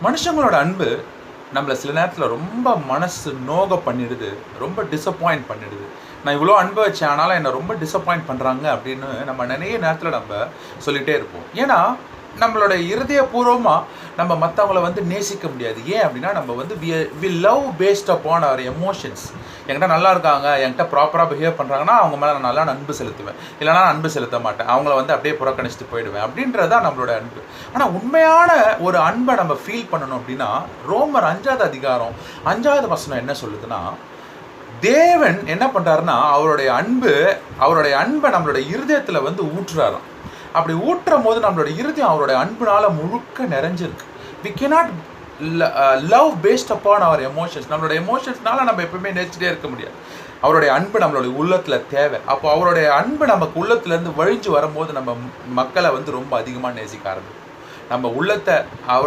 மனுஷங்களோட அன்பு நம்மளை சில நேரத்தில் ரொம்ப மனசு நோக பண்ணிடுது, ரொம்ப டிசப்பாயிண்ட் பண்ணிடுது. நான் இவ்வளோ அன்பு வச்சேன், ஆனாலும் என்னை ரொம்ப டிசப்பாயிண்ட் பண்ணுறாங்க அப்படின்னு நம்ம நிறைய நேரத்தில் நம்ம சொல்லிகிட்டே இருப்போம். ஏன்னா நம்மளோட இருதயபூர்வமாக நம்ம மற்றவங்கள வந்து நேசிக்க முடியாது. ஏன் அப்படின்னா நம்ம வந்து we love based upon our emotions. என்கிட்ட நல்லா இருக்காங்க, என்கிட்ட ப்ராப்பராக பிஹேவ் பண்ணுறாங்கன்னா அவங்க மேலே நான் நல்லா அன்பு செலுத்துவேன், இல்லைனா அன்பு செலுத்த மாட்டேன், அவங்கள வந்து அப்படியே புறக்கணிச்சுட்டு போயிடுவேன். அப்படின்றது தான் நம்மளோட அன்பு. ஆனால் உண்மையான ஒரு அன்பை நம்ம ஃபீல் பண்ணணும் அப்படின்னா ரோமர் 5வது அதிகாரம் 5வது வசனம் என்ன சொல்லுதுன்னா, தேவன் என்ன பண்ணுறாருன்னா அவருடைய அன்பை நம்மளோட இருதயத்தில் வந்து ஊற்றுறாராம். அப்படி ஊற்றும் போது நம்மளோட இருதயம் அவருடைய அன்புனால முழுக்க நிறைஞ்சிருக்கு. We cannot love based upon our emotions. நம்மளோட எமோஷன்ஸ்னால நம்ம எப்பவுமே நேசிச்சுட்டே இருக்க முடியாது. அவருடைய அன்பு நம்மளுடைய உள்ளத்தில் தேவை. அப்போ அவருடைய அன்பு நமக்கு உள்ளத்துலேருந்து வழிஞ்சு வரும்போது நம்ம மக்களை வந்து ரொம்ப அதிகமாக நேசிக்க ஆரம்பிக்கும். நம்ம உள்ளத்தை அவர்